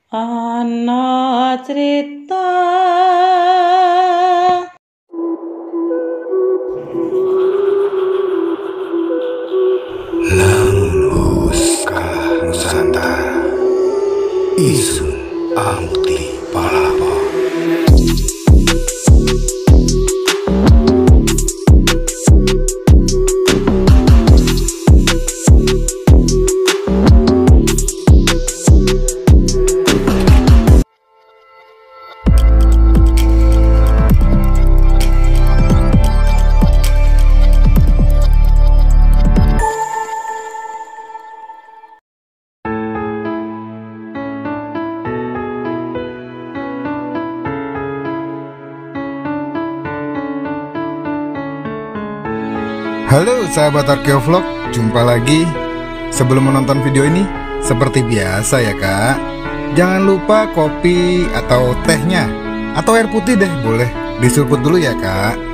Ana cerita Languskah Nusantara Isun Amukti Palapa. Halo sahabat Arkeovlog, jumpa lagi. Sebelum menonton video ini, seperti biasa ya kak, jangan lupa kopi atau tehnya, atau air putih deh boleh, diseruput dulu ya kak.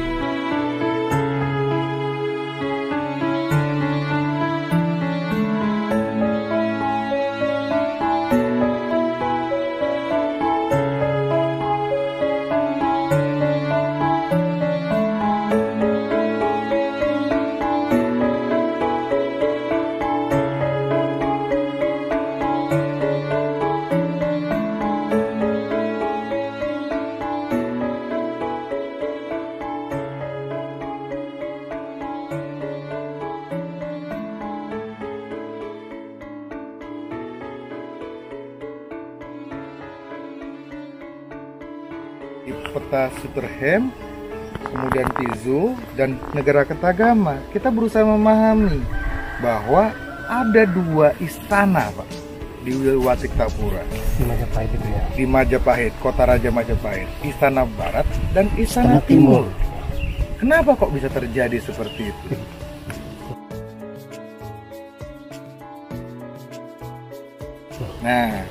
Peta Suterhem, kemudian Piso, dan negara Kertagama, kita berusaha memahami bahwa ada dua istana Pak di Watiktapuran. Di Majapahit itu ya? Di Majapahit, kota Raja Majapahit, Istana Barat dan Istana Timur. Kenapa kok bisa terjadi seperti itu? Nah,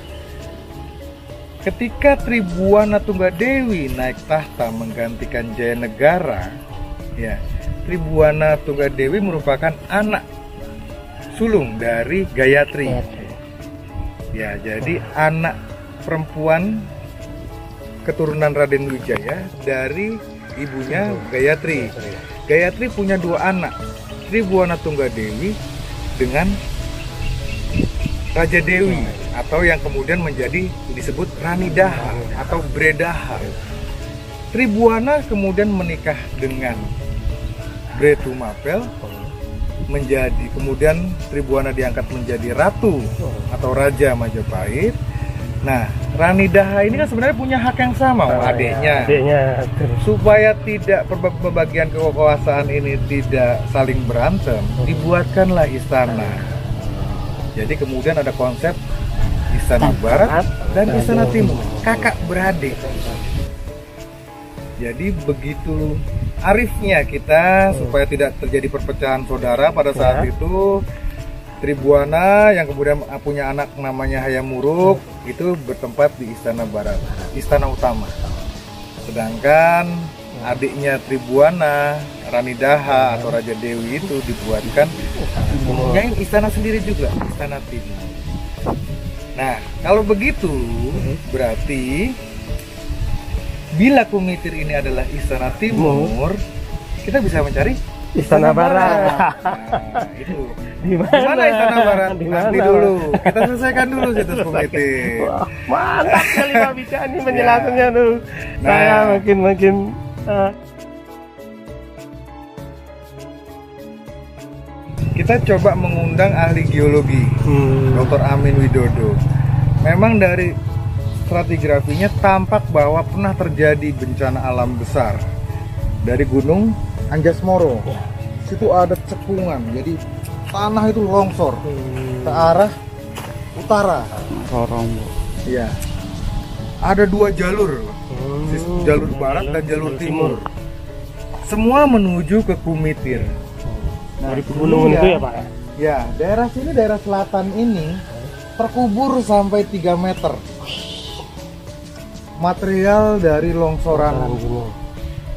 ketika Tribuana Tunggadewi naik tahta menggantikan Jayanegara, ya, Tribuana Tunggadewi merupakan anak sulung dari Gayatri. Ya, jadi anak perempuan keturunan Raden Wijaya dari ibunya Gayatri. Gayatri punya dua anak, Tribuana Tunggadewi dengan Raja Dewi, atau yang kemudian menjadi disebut Ranidaha atau Bredaha. Tribuana kemudian menikah dengan Bretumapel, menjadi kemudian Tribuana diangkat menjadi ratu atau raja Majapahit. Nah, Ranidaha ini kan sebenarnya punya hak yang sama, adiknya. Supaya tidak pembagian kekuasaan ini tidak saling berantem, dibuatkanlah istana. Jadi kemudian ada konsep Istana Barat dan Istana Timur, kakak beradik. Jadi begitu arifnya kita supaya tidak terjadi perpecahan saudara pada saat itu. Tribuana yang kemudian punya anak namanya Hayam Wuruk itu bertempat di Istana Barat, istana utama. Sedangkan adiknya Tribuana, Ranidaha atau Raja Dewi itu dibuatkan mempunyai istana sendiri juga, Istana Timur. Nah, kalau begitu berarti bila Kumitir ini adalah Istana Timur, kita bisa mencari Istana Barat. Nah, itu. Di mana Istana Barat? Nanti dulu. Kita selesaikan dulu situs Kumitir. Wah, mantap sekali Pak Bika ini penjelasannya tuh. Nah, Saya makin kita coba mengundang ahli geologi, Dr. Amin Widodo. Memang dari stratigrafinya tampak bahwa pernah terjadi bencana alam besar dari Gunung Anjasmoro. Situ ada cekungan, jadi tanah itu longsor ke arah utara. Iya. Ada dua jalur, jalur barat dan jalur timur. Semua menuju ke Kumitir. dari pegunungan itu ya Pak? Ya, daerah sini, daerah selatan ini terkubur sampai 3 meter. Material dari longsoran.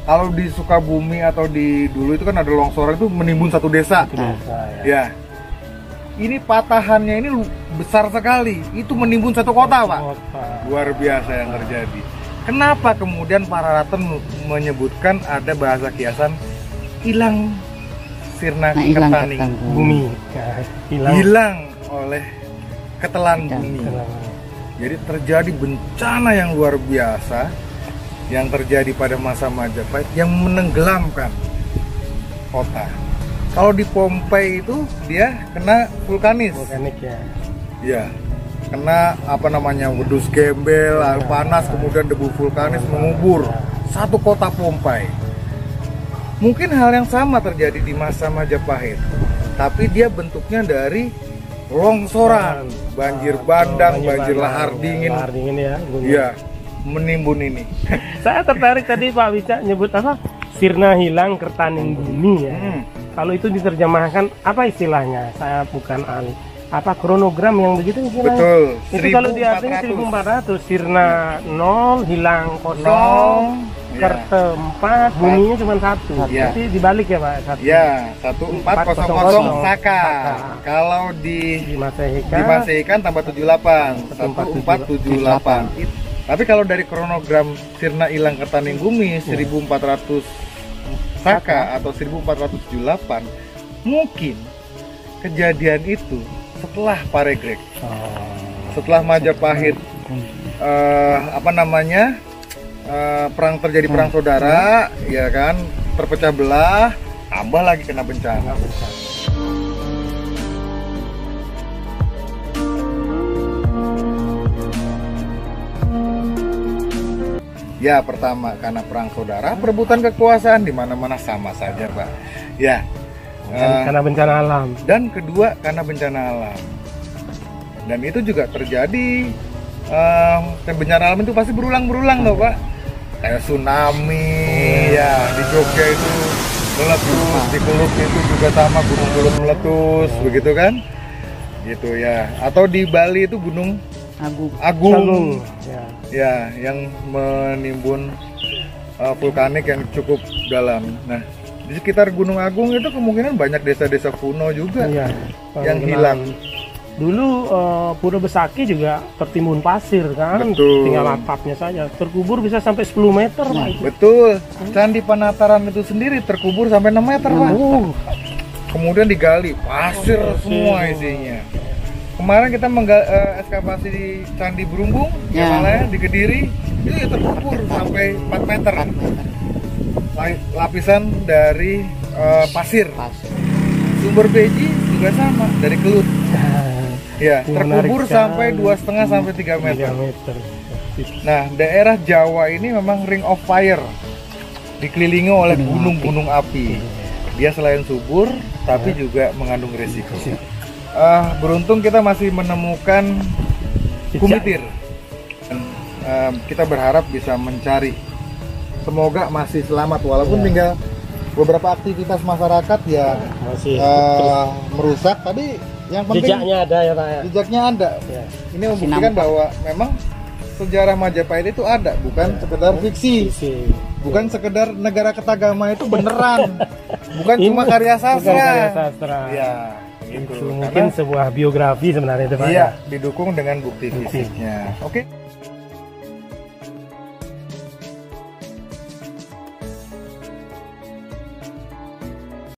Kalau di Sukabumi atau di dulu itu kan ada longsoran itu menimbun satu desa. Ya. ini patahannya ini besar sekali. Itu menimbun satu kota, Pak. Luar biasa yang terjadi. Kenapa kemudian para raton menyebutkan ada bahasa kiasan hilang sirna ketaning Bumi. Ya, hilang oleh ketelan bumi. Jadi terjadi bencana yang luar biasa yang terjadi pada masa Majapahit yang menenggelamkan kota. Kalau di Pompei itu dia kena vulkanis. Vulkanik ya. Ya, kena apa namanya wedus gembel, air panas, kemudian debu vulkanis mengubur satu kota Pompei. Mungkin hal yang sama terjadi di masa Majapahit, tapi dia bentuknya dari longsoran, banjir bandang, banjir lahar dingin. Lahar dingin ya. Iya, menimbun ini. Saya tertarik tadi Pak Wicak nyebut apa? Sirna hilang kertaning bumi ya. Kalau itu diterjemahkan apa istilahnya? Saya bukan ahli. Apa kronogram yang begitu istilahnya? Betul. Itu kalau diartikan 1400, sirna 0, hilang kosong, kerte 4, buminya cuma 1. Ya. Jadi dibalik ya Pak? 1. Ya, 1400 Saka. Kalau di Masehikan tambah 78, 1478. Tapi kalau dari kronogram sirna hilang kertaning bumi 1400 Saka atau 1478, mungkin kejadian itu setelah Paregreg, setelah Majapahit perang terjadi perang saudara, ya kan, terpecah belah, tambah lagi kena bencana. Ya, pertama karena perang saudara, perebutan kekuasaan di mana-mana sama saja, Pak. Ya. Karena bencana alam. Dan kedua karena bencana alam. Dan itu juga terjadi. Bencana alam itu pasti berulang-berulang loh, Pak. Kayak tsunami, ya di Jogja itu meletus, di Kelut itu juga sama, gunung Kelut meletus, begitu kan? Gitu ya. Atau di Bali itu gunung Agung. Ya, yang menimbun vulkanik yang cukup dalam. Nah, di sekitar Gunung Agung itu kemungkinan banyak desa-desa kuno juga yang hilang. Dulu Pura Besaki juga tertimbun pasir kan. Betul. Tinggal atapnya saja. Terkubur bisa sampai 10 meter. Betul. Candi Panataran itu sendiri terkubur sampai 6 meter, Pak. Kemudian digali, pasir semua isinya. Kemarin kita ekskavasi di Candi Berumbung, Himalaya, di Kediri, itu terkubur sampai 4 meter. Lapisan dari pasir. Sumber Beji juga sama, dari Kelut. Ya, terkubur sampai 2,5 sampai 3 meter. Nah, daerah Jawa ini memang ring of fire, dikelilingi oleh gunung-gunung api. Dia selain subur, tapi juga mengandung risiko. Beruntung kita masih menemukan kumitir. Kita berharap bisa mencari. Semoga masih selamat, walaupun tinggal beberapa aktivitas masyarakat ya masih merusak. Tapi yang penting jejaknya ada ya Pak ya? Jejaknya ada. Ini membuktikan bahwa memang sejarah Majapahit itu ada, bukan sekedar fiksi. Bukan sekedar negara ketagama itu beneran. Bukan cuma karya sastra. Ya. Gitu. Mungkin sebuah biografi sebenarnya itu Pak. Iya, didukung dengan bukti fisiknya. Oke.